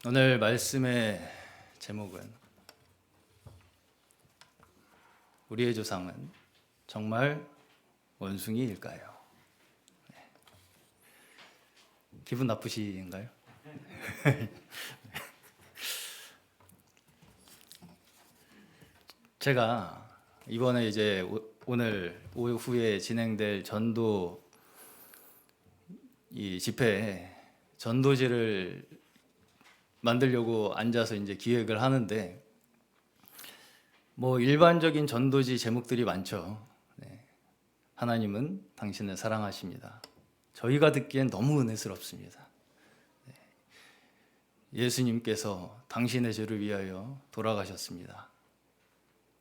오늘 말씀의 제목은 우리의 조상은 정말 원숭이일까요? 기분 나쁘신가요? 제가 이번에 이제 오늘 오후에 진행될 전도 이 집회에 전도지를 만들려고 앉아서 이제 기획을 하는데 뭐 일반적인 전도지 제목들이 많죠. 하나님은 당신을 사랑하십니다. 저희가 듣기엔 너무 은혜스럽습니다. 예수님께서 당신의 죄를 위하여 돌아가셨습니다.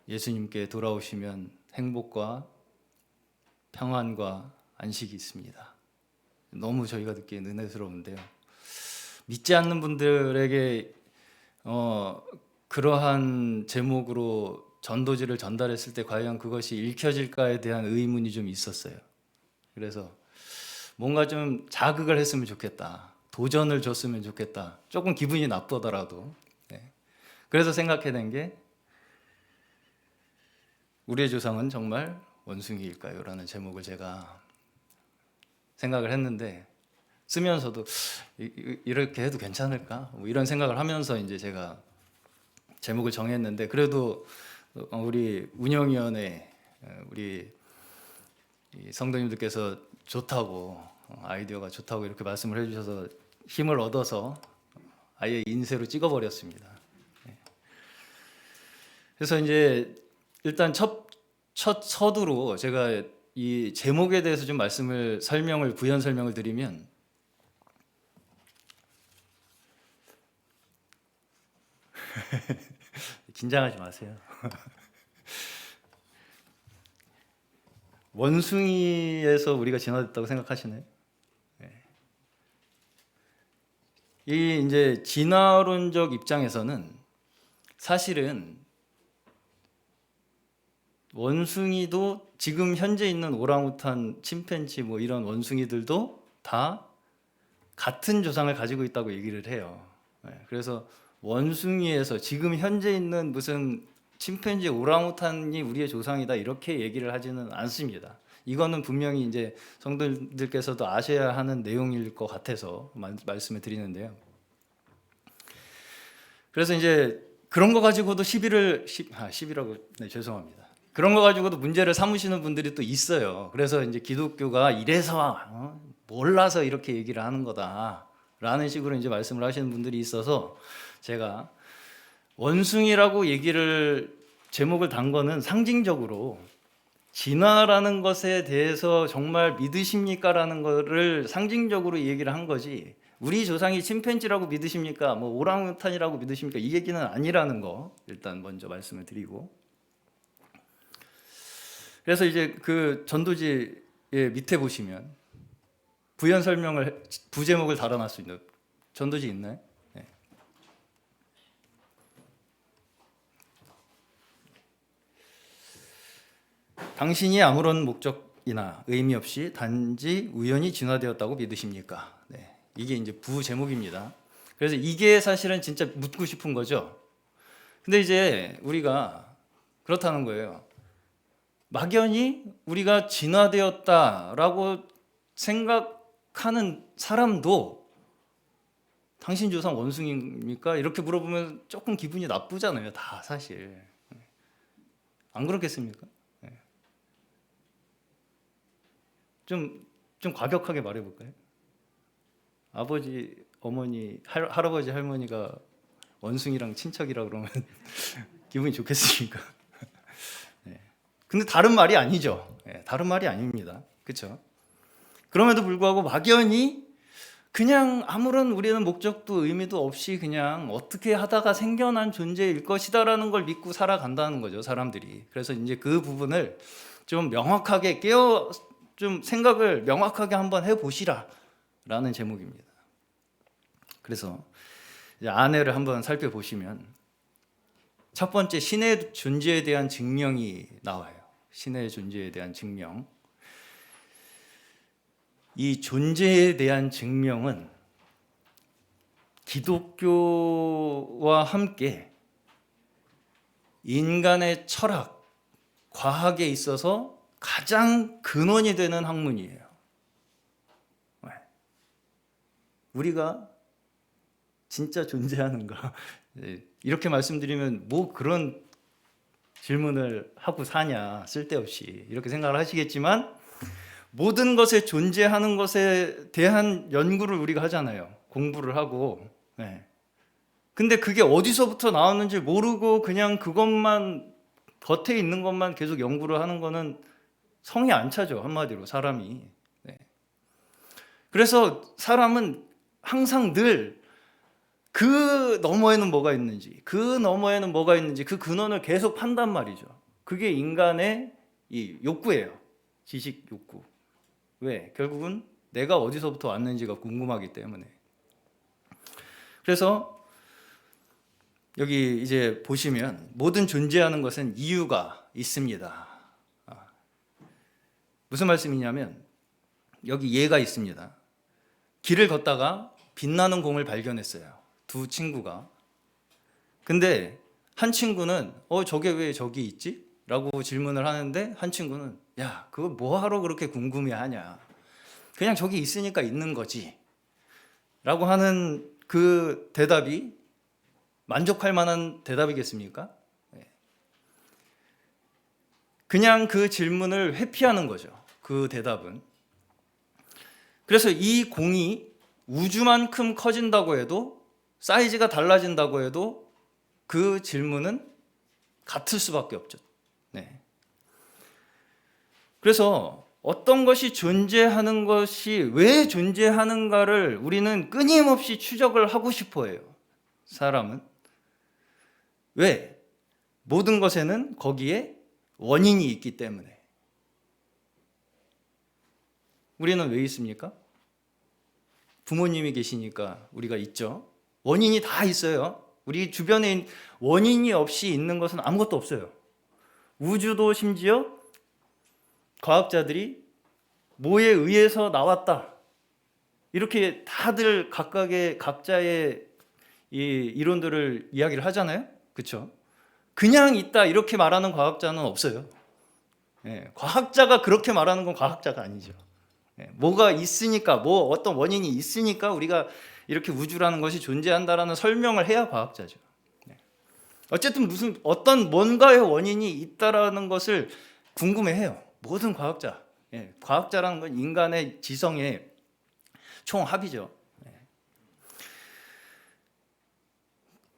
예수님께 돌아오시면 행복과 평안과 안식이 있습니다. 너무 저희가 듣기엔 은혜스러운데요. 믿지 않는 분들에게 그러한 제목으로 전도지를 전달했을 때 과연 그것이 읽혀질까에 대한 의문이 좀 있었어요. 그래서 뭔가 좀 자극을 했으면 좋겠다. 도전을 줬으면 좋겠다. 조금 기분이 나쁘더라도. 그래서 생각해낸 게 우리의 조상은 정말 원숭이일까요? 라는 제목을 제가 생각을 했는데 쓰면서도 이렇게 해도 괜찮을까? 뭐 이런 생각을 하면서 이제 제가 제목을 정했는데 그래도 우리 운영위원회 우리 성도님들께서 좋다고 아이디어가 좋다고 이렇게 말씀을 해주셔서 힘을 얻어서 아예 인쇄로 찍어버렸습니다. 그래서 이제 일단 첫 서두로 제가 이 제목에 대해서 좀 부연 설명을 드리면 긴장하지 마세요. 원숭이에서 우리가 진화됐다고 생각하시나요? 이 이제 진화론적 입장에서는 사실은 원숭이도 지금 현재 있는 오랑우탄, 침팬지 뭐 이런 원숭이들도 다 같은 조상을 가지고 있다고 얘기를 해요. 그래서 원숭이에서 지금 현재 있는 무슨 침팬지, 오랑우탄이 우리의 조상이다 이렇게 얘기를 하지는 않습니다. 이거는 분명히 이제 성도들께서도 아셔야 하는 내용일 것 같아서 말씀을 드리는데요. 그래서 이제 그런 거 가지고도 시비라고 네, 죄송합니다. 그런 거 가지고도 문제를 삼으시는 분들이 또 있어요. 그래서 이제 기독교가 이래서 몰라서 이렇게 얘기를 하는 거다라는 식으로 이제 말씀을 하시는 분들이 있어서 제가 원숭이라고 제목을 단 거는 상징적으로 진화라는 것에 대해서 정말 믿으십니까라는 거를 상징적으로 얘기를 한 거지 우리 조상이 침팬지라고 믿으십니까? 뭐 오랑우탄이라고 믿으십니까? 이 얘기는 아니라는 거 일단 먼저 말씀을 드리고 그래서 이제 그 전도지의 밑에 보시면 부제목을 달아놨 수 있는 전도지 있나요? 네. 당신이 아무런 목적이나 의미 없이 단지 우연히 진화되었다고 믿으십니까? 네. 이게 이제 부제목입니다. 그래서 이게 사실은 진짜 묻고 싶은 거죠. 근데 이제 우리가 그렇다는 거예요. 막연히 우리가 진화되었다라고 생각하는 사람도 당신 조상 원숭이입니까? 이렇게 물어보면 조금 기분이 나쁘잖아요. 다 사실. 안 그렇겠습니까? 좀 과격하게 말해볼까요? 아버지, 어머니, 할아버지, 할머니가 원숭이랑 친척이라 그러면 기분이 좋겠습니까? 근데 다른 말이 아니죠. 다른 말이 아닙니다. 그렇죠? 그럼에도 불구하고 막연히 그냥 아무런 우리는 목적도 의미도 없이 그냥 어떻게 하다가 생겨난 존재일 것이다라는 걸 믿고 살아간다는 거죠, 사람들이. 그래서 이제 그 부분을 좀 명확하게 좀 생각을 명확하게 한번 해보시라라는 제목입니다. 그래서 이제 안에를 한번 살펴보시면 첫 번째 신의 존재에 대한 증명이 나와요. 신의 존재에 대한 증명. 이 존재에 대한 증명은 기독교와 함께 인간의 철학, 과학에 있어서 가장 근원이 되는 학문이에요. 우리가 진짜 존재하는가? 이렇게 말씀드리면 뭐 그런 질문을 하고 사냐, 쓸데없이 이렇게 생각을 하시겠지만, 모든 것에 존재하는 것에 대한 연구를 우리가 하잖아요. 공부를 하고. 근데 그게 어디서부터 나왔는지 모르고 그냥 그것만, 겉에 있는 것만 계속 연구를 하는 거는 성이 안 차죠, 한마디로 사람이. 그래서 사람은 항상 늘 그 너머에는 뭐가 있는지, 그 너머에는 뭐가 있는지 그 근원을 계속 판단 말이죠. 그게 인간의 이 욕구예요. 지식 욕구. 왜? 결국은 내가 어디서부터 왔는지가 궁금하기 때문에. 그래서 여기 이제 보시면 모든 존재하는 것은 이유가 있습니다. 무슨 말씀이냐면 여기 예가 있습니다. 길을 걷다가 빛나는 공을 발견했어요. 두 친구가. 근데 한 친구는 저게 왜 저기 있지? 라고 질문을 하는데, 한 친구는 야, 그거 뭐하러 그렇게 궁금해하냐, 그냥 저기 있으니까 있는 거지 라고 하는 그 대답이 만족할 만한 대답이겠습니까? 그냥 그 질문을 회피하는 거죠, 그 대답은. 그래서 이 공이 우주만큼 커진다고 해도, 사이즈가 달라진다고 해도 그 질문은 같을 수밖에 없죠. 그래서 어떤 것이 존재하는 것이 왜 존재하는가를 우리는 끊임없이 추적을 하고 싶어 해요, 사람은. 왜? 모든 것에는 거기에 원인이 있기 때문에. 우리는 왜 있습니까? 부모님이 계시니까 우리가 있죠. 원인이 다 있어요. 우리 주변에 원인이 없이 있는 것은 아무것도 없어요. 우주도 심지어 과학자들이 뭐에 의해서 나왔다, 이렇게 다들 각자의 이 이론들을 이야기를 하잖아요. 그렇죠? 그냥 있다 이렇게 말하는 과학자는 없어요. 과학자가 그렇게 말하는 건 과학자가 아니죠. 뭐가 있으니까, 뭐 어떤 원인이 있으니까 우리가 이렇게 우주라는 것이 존재한다라는 설명을 해야 과학자죠. 어쨌든 어떤 뭔가의 원인이 있다라는 것을 궁금해해요, 모든 과학자. 과학자라는 건 인간의 지성의 총합이죠.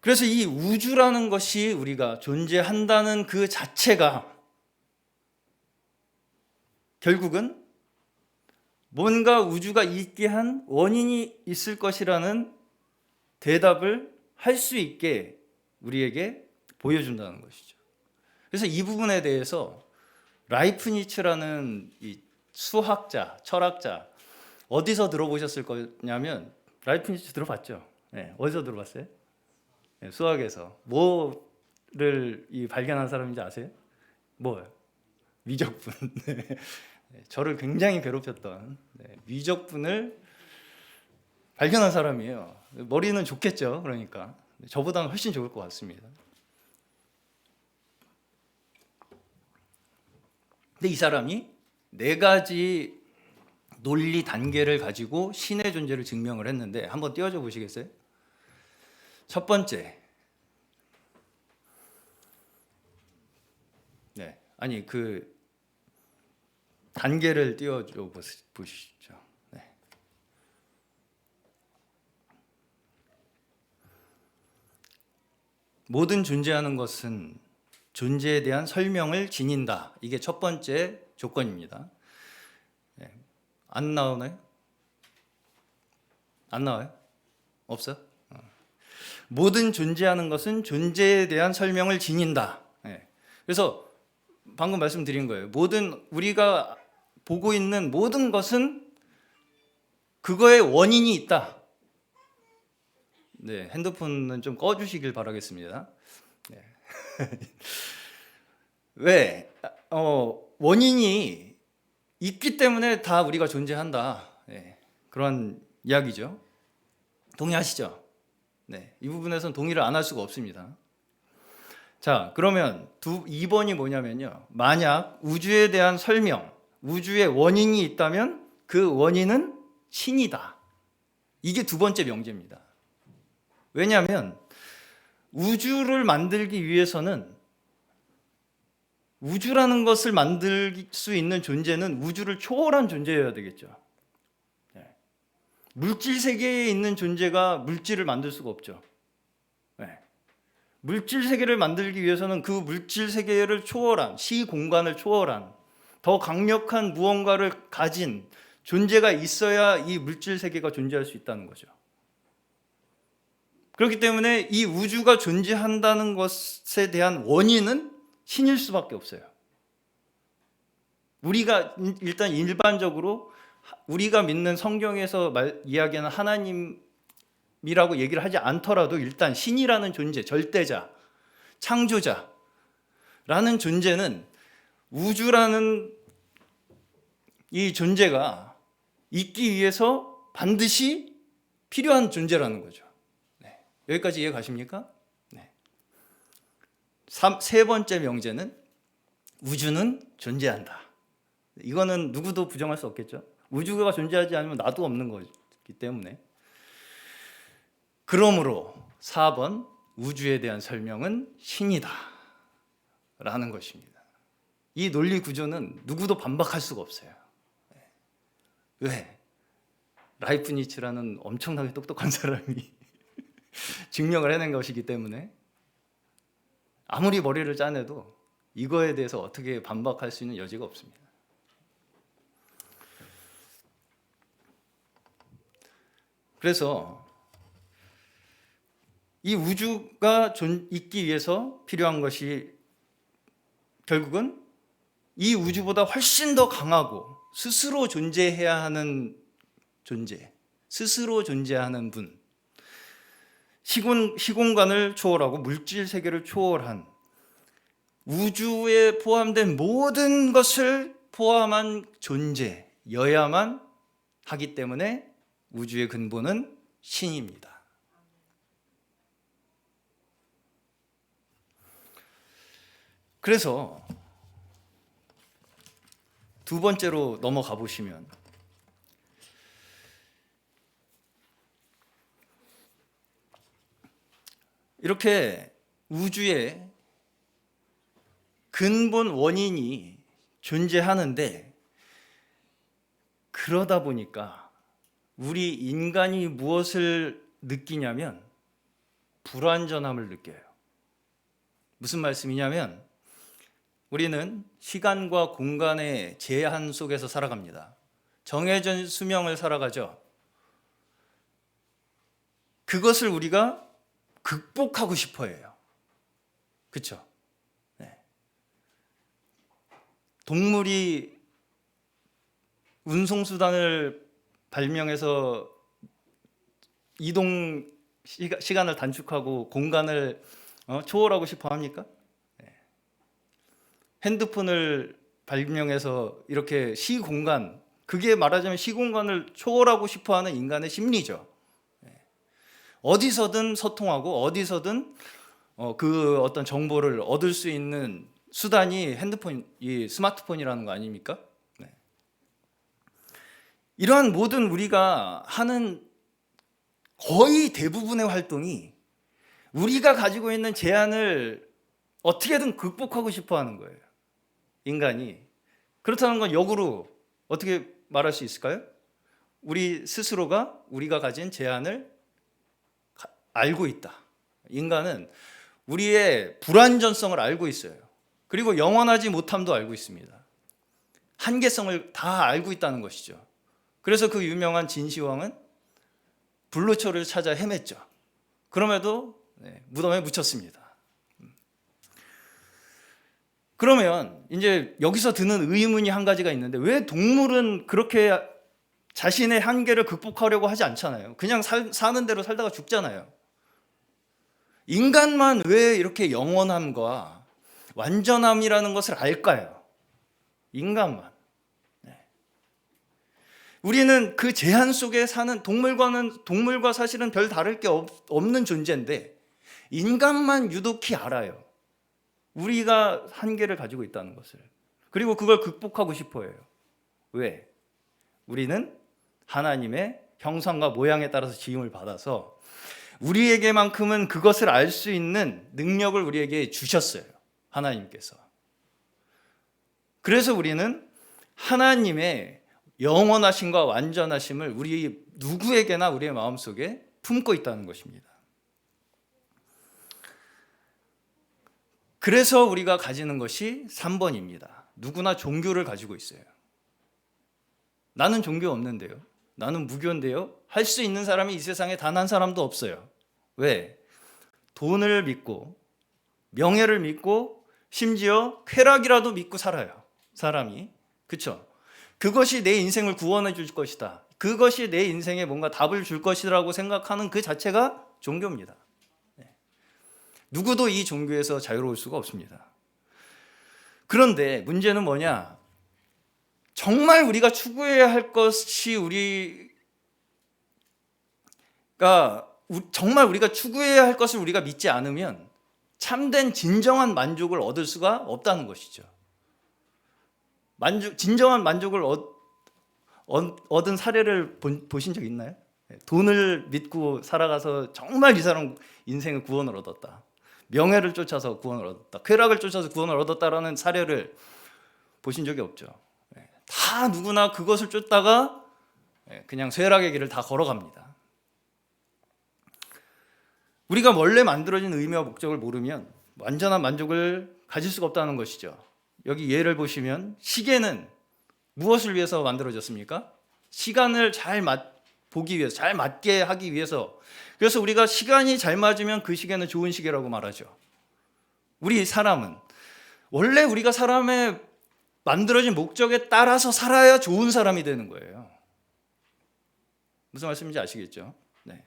그래서 이 우주라는 것이 우리가 존재한다는 그 자체가 결국은 뭔가 우주가 있게 한 원인이 있을 것이라는 대답을 할 수 있게 우리에게 보여준다는 것이죠. 그래서 이 부분에 대해서 라이프니츠라는 이 수학자, 철학자, 어디서 들어보셨을 거냐면, 라이프니츠 들어봤죠? 어디서 들어봤어요? 수학에서. 뭐를 발견한 사람인지 아세요? 뭐예요? 미적분. 저를 굉장히 괴롭혔던 미적분을 발견한 사람이에요. 머리는 좋겠죠, 그러니까. 저보다는 훨씬 좋을 것 같습니다. 근데 이 사람이 4가지 논리 단계를 가지고 신의 존재를 증명을 했는데, 한번 띄워줘 보시겠어요? 첫 번째, 그 단계를 띄워줘 보시죠. 모든 존재하는 것은 존재에 대한 설명을 지닌다. 이게 첫 번째 조건입니다. 안 나오나요? 안 나와요? 없어? 모든 존재하는 것은 존재에 대한 설명을 지닌다. 그래서 방금 말씀드린 거예요. 우리가 보고 있는 모든 것은 그거에 원인이 있다. 핸드폰은 좀 꺼주시길 바라겠습니다. 왜? 원인이 있기 때문에 다 우리가 존재한다. 그런 이야기죠. 동의하시죠? 네, 이 부분에서는 동의를 안 할 수가 없습니다. 자, 그러면 2번이 뭐냐면요. 만약 우주에 대한 설명, 우주의 원인이 있다면 그 원인은 신이다. 이게 두 번째 명제입니다. 왜냐하면 우주를 만들기 위해서는 우주라는 것을 만들 수 있는 존재는 우주를 초월한 존재여야 되겠죠. 네. 물질 세계에 있는 존재가 물질을 만들 수가 없죠. 네. 물질 세계를 만들기 위해서는 그 물질 세계를 초월한, 시공간을 초월한 더 강력한 무언가를 가진 존재가 있어야 이 물질 세계가 존재할 수 있다는 거죠. 그렇기 때문에 이 우주가 존재한다는 것에 대한 원인은 신일 수밖에 없어요. 우리가 일단 일반적으로 우리가 믿는 성경에서 이야기하는 하나님이라고 얘기를 하지 않더라도 일단 신이라는 존재, 절대자, 창조자라는 존재는 우주라는 이 존재가 있기 위해서 반드시 필요한 존재라는 거죠. 네. 여기까지 이해 가십니까? 네. 세 번째 명제는 우주는 존재한다. 이거는 누구도 부정할 수 없겠죠. 우주가 존재하지 않으면 나도 없는 거기 때문에. 그러므로 4번 우주에 대한 설명은 신이다 라는 것입니다. 이 논리 구조는 누구도 반박할 수가 없어요. 왜? 라이프니츠라는 엄청나게 똑똑한 사람이 증명을 해낸 것이기 때문에 아무리 머리를 짜내도 이거에 대해서 어떻게 반박할 수 있는 여지가 없습니다. 그래서 이 우주가 있기 위해서 필요한 것이 결국은 이 우주보다 훨씬 더 강하고 스스로 존재해야 하는 존재, 스스로 존재하는 분, 시공간을 초월하고 물질 세계를 초월한 우주에 포함된 모든 것을 포함한 존재여야만 하기 때문에 우주의 근본은 신입니다. 그래서 두 번째로 넘어가 보시면 이렇게 우주에 근본 원인이 존재하는데 그러다 보니까 우리 인간이 무엇을 느끼냐면 불완전함을 느껴요. 무슨 말씀이냐면 우리는 시간과 공간의 제한 속에서 살아갑니다. 정해진 수명을 살아가죠. 그것을 우리가 극복하고 싶어 해요. 그렇죠? 네. 동물이 운송수단을 발명해서 이동 시간을 단축하고 공간을 초월하고 싶어 합니까? 핸드폰을 발명해서 이렇게 시공간, 그게 말하자면 시공간을 초월하고 싶어하는 인간의 심리죠. 어디서든 소통하고 어디서든 그 어떤 정보를 얻을 수 있는 수단이 이 스마트폰이라는 거 아닙니까? 네. 이러한 모든 우리가 하는 거의 대부분의 활동이 우리가 가지고 있는 제한을 어떻게든 극복하고 싶어 하는 거예요. 인간이. 그렇다는 건 역으로 어떻게 말할 수 있을까요? 우리 스스로가 우리가 가진 제한을 알고 있다. 인간은 우리의 불완전성을 알고 있어요. 그리고 영원하지 못함도 알고 있습니다. 한계성을 다 알고 있다는 것이죠. 그래서 그 유명한 진시황은 불로초를 찾아 헤맸죠. 그럼에도 무덤에 묻혔습니다. 그러면 이제 여기서 드는 의문이 한 가지가 있는데 왜 동물은 그렇게 자신의 한계를 극복하려고 하지 않잖아요. 그냥 사는 대로 살다가 죽잖아요. 인간만 왜 이렇게 영원함과 완전함이라는 것을 알까요? 인간만. 우리는 그 제한 속에 사는 동물과 사실은 별 다를 게 없는 존재인데 인간만 유독히 알아요. 우리가 한계를 가지고 있다는 것을. 그리고 그걸 극복하고 싶어 해요. 왜? 우리는 하나님의 형상과 모양에 따라서 지음을 받아서 우리에게만큼은 그것을 알 수 있는 능력을 우리에게 주셨어요. 하나님께서. 그래서 우리는 하나님의 영원하심과 완전하심을 우리 누구에게나 우리의 마음속에 품고 있다는 것입니다. 그래서 우리가 가지는 것이 3번입니다. 누구나 종교를 가지고 있어요. 나는 종교 없는데요. 나는 무교인데요. 할 수 있는 사람이 이 세상에 단 한 사람도 없어요. 왜? 돈을 믿고 명예를 믿고 심지어 쾌락이라도 믿고 살아요. 사람이. 그렇죠? 그것이 내 인생을 구원해 줄 것이다. 그것이 내 인생에 뭔가 답을 줄 것이라고 생각하는 그 자체가 종교입니다. 누구도 이 종교에서 자유로울 수가 없습니다. 그런데 문제는 뭐냐? 정말 우리가 추구해야 할 것이 정말 우리가 추구해야 할 것을 우리가 믿지 않으면 참된 진정한 만족을 얻을 수가 없다는 것이죠. 진정한 만족을 얻은 사례를 보신 적 있나요? 돈을 믿고 살아가서 정말 이 사람 인생의 구원을 얻었다. 명예를 쫓아서 구원을 얻었다. 쾌락을 쫓아서 구원을 얻었다라는 사례를 보신 적이 없죠. 다 누구나 그것을 쫓다가 그냥 쇠락의 길을 다 걸어갑니다. 우리가 원래 만들어진 의미와 목적을 모르면 완전한 만족을 가질 수가 없다는 것이죠. 여기 예를 보시면 시계는 무엇을 위해서 만들어졌습니까? 시간을 잘 보기 위해서, 잘 맞게 하기 위해서. 그래서 우리가 시간이 잘 맞으면 그 시계는 좋은 시계라고 말하죠. 우리 사람은 원래 우리가 사람의 만들어진 목적에 따라서 살아야 좋은 사람이 되는 거예요. 무슨 말씀인지 아시겠죠? 네.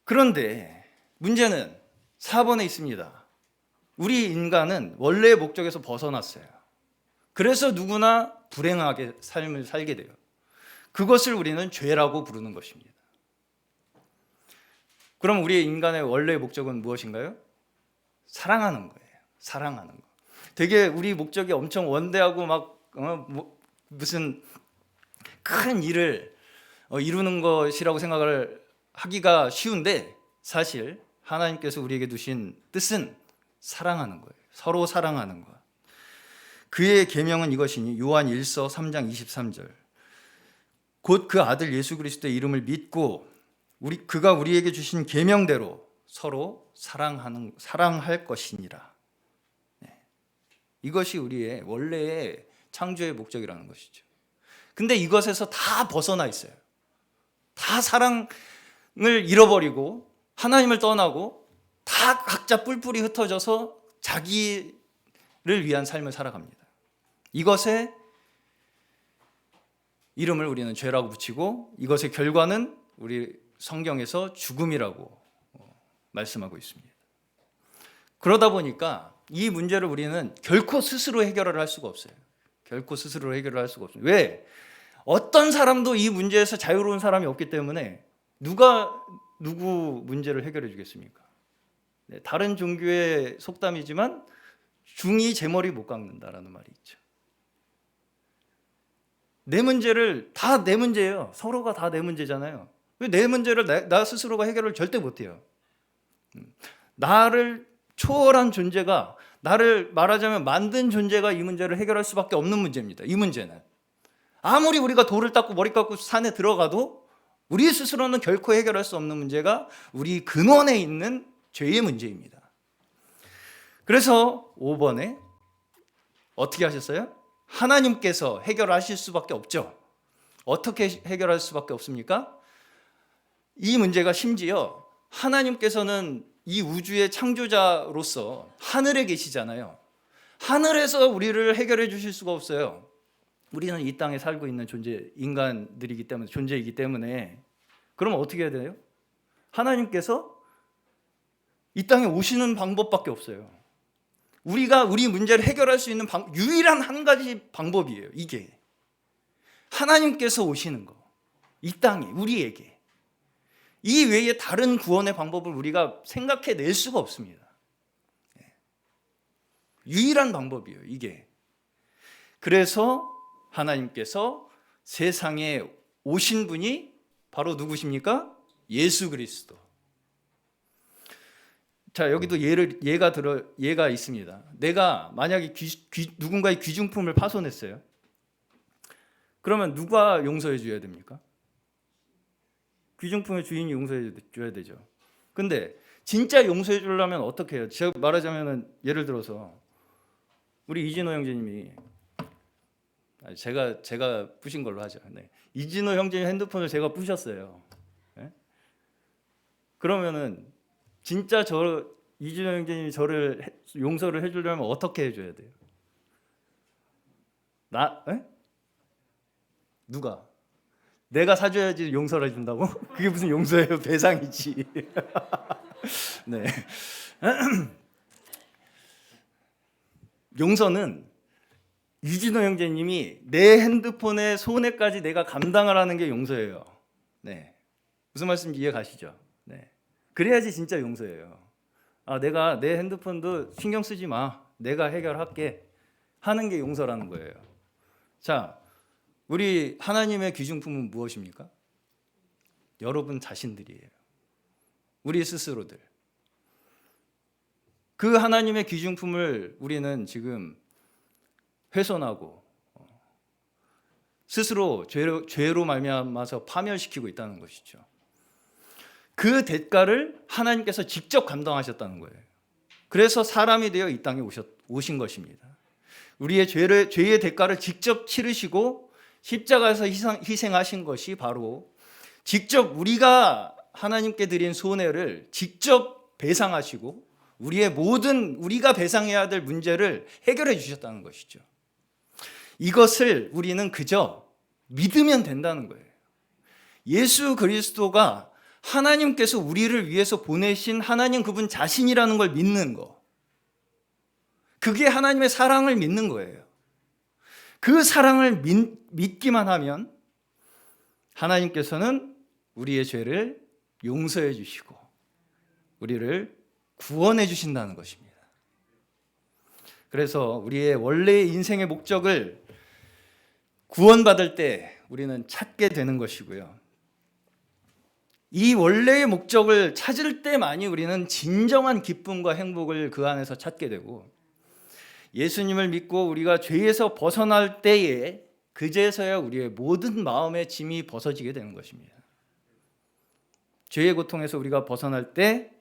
그런데 문제는 4번에 있습니다. 우리 인간은 원래의 목적에서 벗어났어요. 그래서 누구나 불행하게 삶을 살게 돼요. 그것을 우리는 죄라고 부르는 것입니다. 그럼 우리 인간의 원래의 목적은 무엇인가요? 사랑하는 거예요. 사랑하는 거. 되게 우리 목적이 엄청 원대하고 무슨 큰 일을 이루는 것이라고 생각을 하기가 쉬운데 사실 하나님께서 우리에게 두신 뜻은 사랑하는 거예요. 서로 사랑하는 것. 그의 계명은 이것이니 요한 1서 3장 23절. 곧 그 아들 예수 그리스도의 이름을 믿고 그가 우리에게 주신 계명대로 서로 사랑할 것이니라. 이것이 우리의 원래의 창조의 목적이라는 것이죠. 근데 이것에서 다 벗어나 있어요. 다 사랑을 잃어버리고 하나님을 떠나고 다 각자 뿔뿔이 흩어져서 자기를 위한 삶을 살아갑니다. 이것의 이름을 우리는 죄라고 붙이고 이것의 결과는 우리 성경에서 죽음이라고 말씀하고 있습니다. 그러다 보니까 이 문제를 우리는 결코 스스로 해결을 할 수가 없어요. 결코 스스로 해결을 할 수가 없어요. 왜? 어떤 사람도 이 문제에서 자유로운 사람이 없기 때문에 누가 누구 문제를 해결해 주겠습니까? 다른 종교의 속담이지만 중이 제 머리 못 깎는다라는 말이 있죠. 내 문제를 다 내 문제예요. 서로가 다 내 문제잖아요. 왜 내 문제를 나 스스로가 해결을 절대 못해요. 나를 초월한 존재가 나를 말하자면 만든 존재가 이 문제를 해결할 수밖에 없는 문제입니다. 이 문제는 아무리 우리가 돌을 닦고 머리 깎고 산에 들어가도 우리 스스로는 결코 해결할 수 없는 문제가 우리 근원에 있는 죄의 문제입니다. 그래서 5번에 어떻게 하셨어요? 하나님께서 해결하실 수밖에 없죠. 어떻게 해결할 수밖에 없습니까? 이 문제가 심지어 하나님께서는 이 우주의 창조자로서 하늘에 계시잖아요. 하늘에서 우리를 해결해 주실 수가 없어요. 우리는 이 땅에 살고 있는 인간들이기 때문에, 존재이기 때문에. 그럼 어떻게 해야 돼요? 하나님께서 이 땅에 오시는 방법밖에 없어요. 우리가 우리 문제를 해결할 수 있는 유일한 한 가지 방법이에요. 이게 하나님께서 오시는 거, 이 땅에 우리에게 이 외에 다른 구원의 방법을 우리가 생각해낼 수가 없습니다. 유일한 방법이에요, 이게. 그래서 하나님께서 세상에 오신 분이 바로 누구십니까? 예수 그리스도. 자, 여기도 예가 있습니다. 내가 만약에 누군가의 귀중품을 파손했어요. 그러면 누가 용서해 줘야 됩니까? 귀중품의 주인이 용서해 줘야 되죠. 근데 진짜 용서해 주려면 어떻게 해요? 제가 말하자면 예를 들어서 우리 이진호 형제님이, 제가 부신 걸로 하죠. 네. 이진호 형제님 핸드폰을 제가 부셨어요. 네? 그러면은 진짜 이진호 형제님이 저를 용서를 해주려면 어떻게 해줘야 돼요? 누가? 내가 사줘야지 용서를 해준다고? 그게 무슨 용서예요? 배상이지. 네. 용서는 유진호 형제님이 내 핸드폰의 손해까지 내가 감당을 하는 게 용서예요. 네. 무슨 말씀인지 이해 가시죠? 네. 그래야지 진짜 용서예요. 내가 내 핸드폰도 신경 쓰지 마. 내가 해결할게. 하는 게 용서라는 거예요. 자, 우리 하나님의 귀중품은 무엇입니까? 여러분 자신들이에요. 우리 스스로들. 그 하나님의 귀중품을 우리는 지금 훼손하고 스스로 죄로 말미암아서 파멸시키고 있다는 것이죠. 그 대가를 하나님께서 직접 감당하셨다는 거예요. 그래서 사람이 되어 이 땅에 오신 것입니다. 우리의 죄의 대가를 직접 치르시고 십자가에서 희생하신 것이 바로 직접 우리가 하나님께 드린 손해를 직접 배상하시고 우리의 모든 우리가 배상해야 될 문제를 해결해 주셨다는 것이죠. 이것을 우리는 그저 믿으면 된다는 거예요. 예수 그리스도가 하나님께서 우리를 위해서 보내신 하나님 그분 자신이라는 걸 믿는 거. 그게 하나님의 사랑을 믿는 거예요. 그 사랑을 믿기만 하면 하나님께서는 우리의 죄를 용서해 주시고 우리를 구원해 주신다는 것입니다. 그래서 우리의 원래의 인생의 목적을 구원받을 때 우리는 찾게 되는 것이고요. 이 원래의 목적을 찾을 때만이 우리는 진정한 기쁨과 행복을 그 안에서 찾게 되고 예수님을 믿고 우리가 죄에서 벗어날 때에 그제서야 우리의 모든 마음의 짐이 벗어지게 되는 것입니다. 죄의 고통에서 우리가 벗어날 때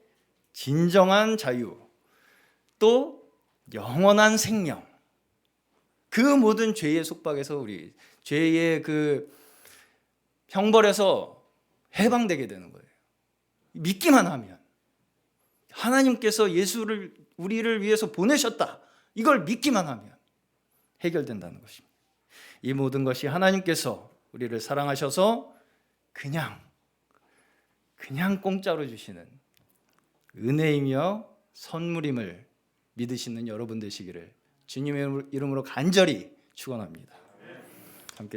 진정한 자유, 또 영원한 생명, 그 모든 죄의 속박에서 우리 죄의 그 형벌에서 해방되게 되는 거예요. 믿기만 하면 하나님께서 예수를 우리를 위해서 보내셨다. 이걸 믿기만 하면 해결된다는 것입니다. 이 모든 것이 하나님께서 우리를 사랑하셔서 그냥 공짜로 주시는 은혜이며 선물임을 믿으시는 여러분 되시기를 주님의 이름으로 간절히 축원합니다. 함께